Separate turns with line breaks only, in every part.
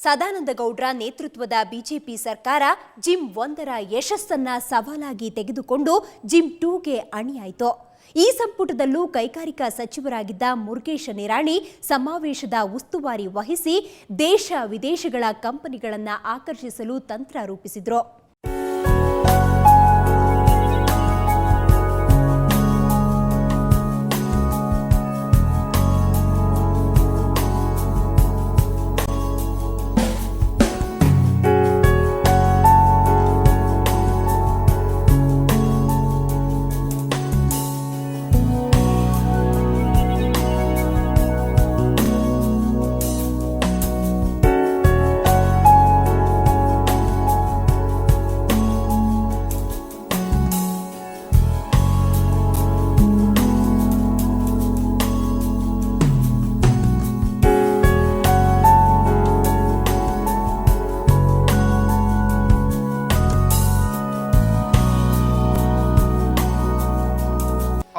ಸದಾನಂದ ಗೌಡ್ರ ನೇತೃತ್ವದ ಬಿಜೆಪಿ ಸರ್ಕಾರ ಜಿಮ್ 1ರ ಯಶಸ್ಸನ್ನ ಸವಾಲಾಗಿ ತೆಗೆದುಕೊಂಡು ಜಿಮ್ 2ಗೆ ಅಣಿಯಾಯಿತು. ಈ ಸಂಪುಟದಲ್ಲೂ ಕೈಗಾರಿಕಾ ಸಚಿವರಾಗಿದ್ದ ಮುರುಗೇಶ ನಿರಾಣಿ ಸಮಾವೇಶದ ಉಸ್ತುವಾರಿ ವಹಿಸಿ ದೇಶ ವಿದೇಶಗಳ ಕಂಪನಿಗಳನ್ನು ಆಕರ್ಷಿಸಲು ತಂತ್ರ ರೂಪಿಸಿದ್ರು.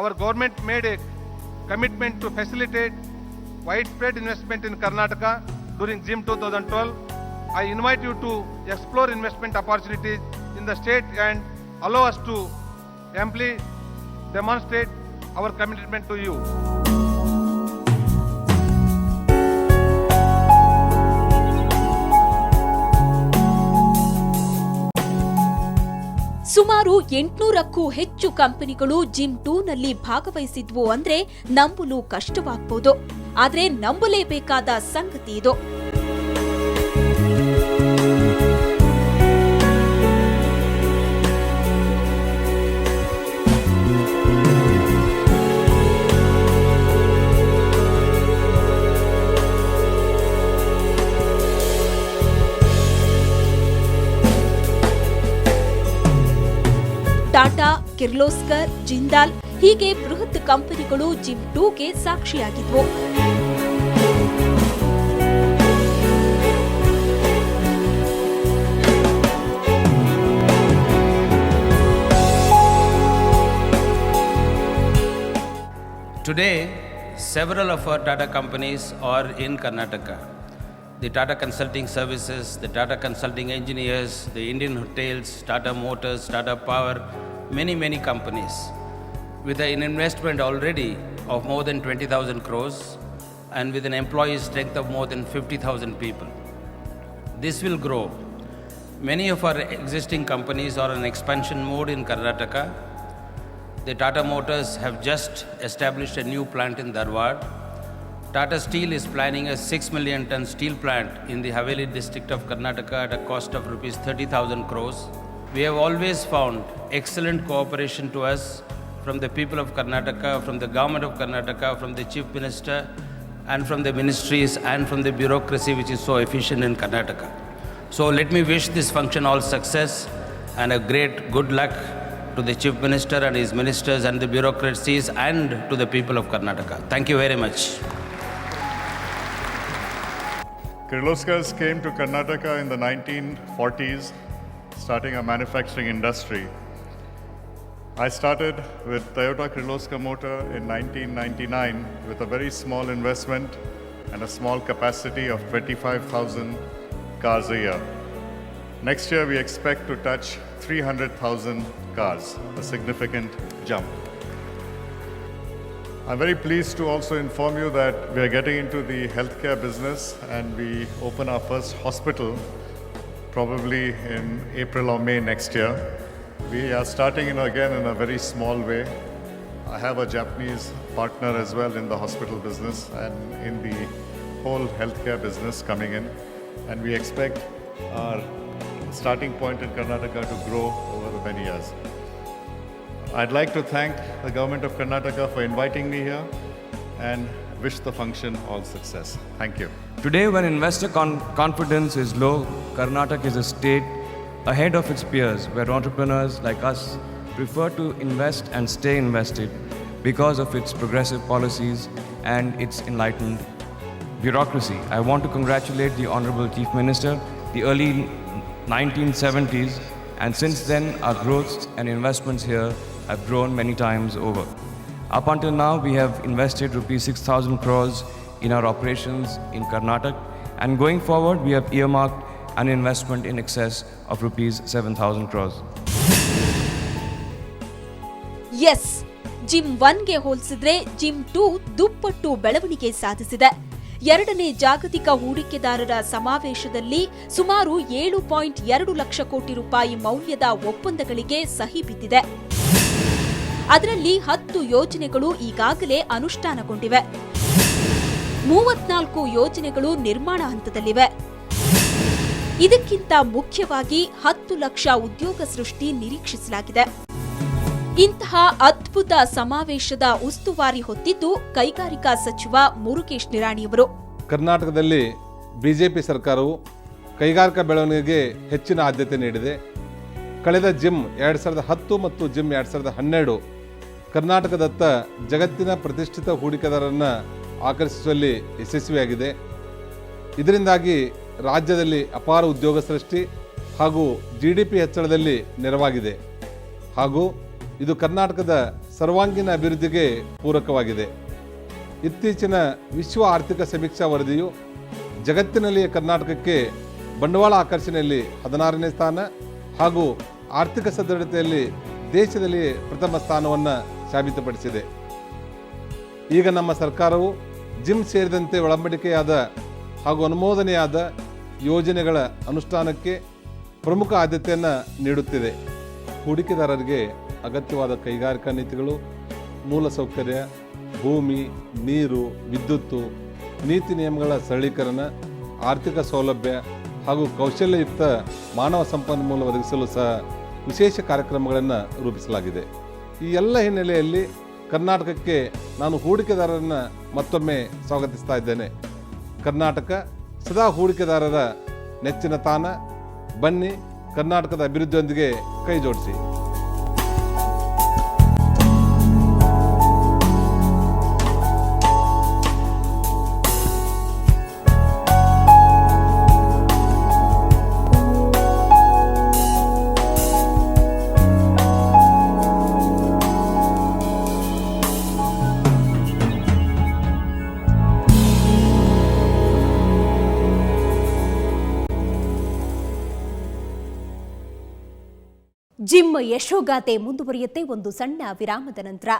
Our government made a commitment to facilitate widespread investment in Karnataka during GIM 2012. I invite you to explore investment opportunities in the state and allow us to amply demonstrate our commitment to you.
ಸುಮಾರು 800ಕ್ಕೂ ಹೆಚ್ಚು ಕಂಪನಿಗಳು gym 2ನಲ್ಲಿ ಭಾಗವಹಿಸಿದ್ವು ಅಂದ್ರೆ ನಂಬಲು ಕಷ್ಟವಾಗಬಹುದು. ಆದ್ರೆ ನಂಬಲೇಬೇಕಾದ ಸಂಗತಿ ಇದು. ಟಾಟಾ, ಕಿರ್ಲೋಸ್ಕರ್, ಜಿಂದಾಲ್ ಹೀಗೆ ಬೃಹತ್ ಕಂಪನಿಗಳು gym 2ಗೆ ಸಾಕ್ಷಿಯಾಗಿದ್ವು.
Today, several of our Tata companies are in Karnataka. The Tata Consulting Services, the Tata Consulting Engineers, the Indian Hotels, Tata Motors, Tata Power, many companies with an investment already of more than 20,000 crores and with an employee strength of more than 50,000 people. This will grow. Many of our existing companies are in expansion mode in Karnataka. The Tata Motors have just established a new plant in Dharwad. Tata Steel is planning a 6 million ton steel plant in the Haveli district of Karnataka at a cost of rupees 30,000 crores. We have always found excellent cooperation to us from the people of Karnataka, from the government of Karnataka, from the Chief Minister and from the ministries and from the bureaucracy which is so efficient in Karnataka. So let me wish this function all success and a great good luck to the Chief Minister and his ministers and the bureaucracies and to the people of Karnataka. Thank you very much.
Kirloskars came to Karnataka in the 1940s, starting a manufacturing industry. I started with Toyota Kirloskar Motor in 1999 with a very small investment and a small capacity of 25,000 cars a year. Next year we expect to touch 300,000 cars, a significant jump. I'm very pleased to also inform you that we are getting into the healthcare business and we open our first hospital probably in April or May next year. We are starting again in a very small way. I have a Japanese partner as well in the hospital business and in the whole healthcare business coming in, and we expect our starting point in Karnataka to grow over the many years. I'd like to thank the government of Karnataka for inviting me here and wish the function all success. Thank you.
Today, when investor confidence is low, Karnataka is a state ahead of its peers where entrepreneurs like us prefer to invest and stay invested because of its progressive policies and its enlightened bureaucracy. I want to congratulate the Honorable Chief Minister. The early 1970s, and since then our growth and investments here have grown many times over. Up until now, we have invested rupees 6,000 crores in our operations in Karnataka, And going forward, we have earmarked an investment in excess of rupees 7,000 crores.
Yes, GIM 1ಗೆ ಹೋಲಿಸಿದ್ರೆ GIM 2 ದುಪ್ಪಟ್ಟು ಬೆಳವಣಿಗೆ ಸಾಧಿಸಿದೆ. 2ನೇ ಜಾಗತಿಕ ಹೂಡಿಕೆದಾರರ ಸಮಾವೇಶದಲ್ಲಿ ಸುಮಾರು 7.2 ಲಕ್ಷ ಕೋಟಿ ರೂಪಾಯಿ ಮೌಲ್ಯದ ಒಪ್ಪಂದಗಳಿಗೆ ಸಹಿ ಬಿದ್ದಿದೆ. ಅದರಲ್ಲಿ 10 ಯೋಜನೆಗಳು ಈಗಾಗಲೇ ಅನುಷ್ಠಾನಗೊಂಡಿವೆ. 34 ಯೋಜನೆಗಳು ನಿರ್ಮಾಣ ಹಂತದಲ್ಲಿವೆ. ಇದಕ್ಕಿಂತ ಮುಖ್ಯವಾಗಿ 10 ಲಕ್ಷ ಉದ್ಯೋಗ ಸೃಷ್ಟಿ ನಿರೀಕ್ಷಿಸಲಾಗಿದೆ. ಇಂತಹ ಅದ್ಭುತ ಸಮಾವೇಶದ ಉಸ್ತುವಾರಿ ಹೊತ್ತಿದ್ದು ಕೈಗಾರಿಕಾ ಸಚಿವ ಮುರುಗೇಶ್ ನಿರಾಣಿಯವರು.
ಕರ್ನಾಟಕದಲ್ಲಿ ಬಿಜೆಪಿ ಸರ್ಕಾರವು ಕೈಗಾರಿಕಾ ಬೆಳವಣಿಗೆಗೆ ಹೆಚ್ಚಿನ ಆದ್ಯತೆ ನೀಡಿದೆ. ಕಳೆದ ಜಿಮ್ 2010 ಮತ್ತು ಜಿಮ್ 2012 ಕರ್ನಾಟಕದತ್ತ ಜಗತ್ತಿನ ಪ್ರತಿಷ್ಠಿತ ಹೂಡಿಕೆದಾರರನ್ನು ಆಕರ್ಷಿಸುವಲ್ಲಿ ಯಶಸ್ವಿಯಾಗಿದೆ. ಇದರಿಂದಾಗಿ ರಾಜ್ಯದಲ್ಲಿ ಅಪಾರ ಉದ್ಯೋಗ ಸೃಷ್ಟಿ ಹಾಗೂ GDP ಹೆಚ್ಚಳದಲ್ಲಿ ನೆರವಾಗಿದೆ ಹಾಗೂ ಇದು ಕರ್ನಾಟಕದ ಸರ್ವಾಂಗೀಣ ಅಭಿವೃದ್ಧಿಗೆ ಪೂರಕವಾಗಿದೆ. ಇತ್ತೀಚಿನ ವಿಶ್ವ ಆರ್ಥಿಕ ಸಮೀಕ್ಷಾ ವರದಿಯು ಜಗತ್ತಿನಲ್ಲಿಯೇ ಕರ್ನಾಟಕಕ್ಕೆ ಬಂಡವಾಳ ಆಕರ್ಷಣೆಯಲ್ಲಿ 16ನೇ ಸ್ಥಾನ ಹಾಗೂ ಆರ್ಥಿಕ ಸದೃಢತೆಯಲ್ಲಿ ದೇಶದಲ್ಲಿ ಪ್ರಥಮ ಸ್ಥಾನವನ್ನು ಸಾಬೀತುಪಡಿಸಿದೆ. ಈಗ ನಮ್ಮ ಸರ್ಕಾರವು ಜಿಮ್ ಸೇರಿದಂತೆ ಒಳಂಬಡಿಕೆಯಾದ ಹಾಗೂ ಅನುಮೋದನೆಯಾದ ಯೋಜನೆಗಳ ಅನುಷ್ಠಾನಕ್ಕೆ ಪ್ರಮುಖ ಆದ್ಯತೆಯನ್ನು ನೀಡುತ್ತಿದೆ. ಹೂಡಿಕೆದಾರರಿಗೆ ಅಗತ್ಯವಾದ ಕೈಗಾರಿಕಾ ನೀತಿಗಳು, ಮೂಲಸೌಕರ್ಯ, ಭೂಮಿ, ನೀರು, ವಿದ್ಯುತ್ತು, ನೀತಿ ನಿಯಮಗಳ ಸರಳೀಕರಣ, ಆರ್ಥಿಕ ಸೌಲಭ್ಯ ಹಾಗೂ ಕೌಶಲ್ಯಯುಕ್ತ ಮಾನವ ಸಂಪನ್ಮೂಲ ಒದಗಿಸಲು ಸಹ ವಿಶೇಷ ಕಾರ್ಯಕ್ರಮಗಳನ್ನು ರೂಪಿಸಲಾಗಿದೆ. ಈ ಎಲ್ಲ ಹಿನ್ನೆಲೆಯಲ್ಲಿ ಕರ್ನಾಟಕಕ್ಕೆ ನಾನು ಹೂಡಿಕೆದಾರರನ್ನು ಮತ್ತೊಮ್ಮೆ ಸ್ವಾಗತಿಸ್ತಾ ಇದ್ದೇನೆ. ಕರ್ನಾಟಕ ಸದಾ ಹೂಡಿಕೆದಾರರ ನೆಚ್ಚಿನ ತಾಣ. ಬನ್ನಿ, ಕರ್ನಾಟಕದ ಅಭಿವೃದ್ಧಿಯೊಂದಿಗೆ ಕೈ ಜೋಡಿಸಿ.
ಜಿಮ್ ಯಶೋಗಾಥೆ ಮುಂದುವರಿಯುತ್ತೆ ಒಂದು ಸಣ್ಣ ವಿರಾಮದ ನಂತರ.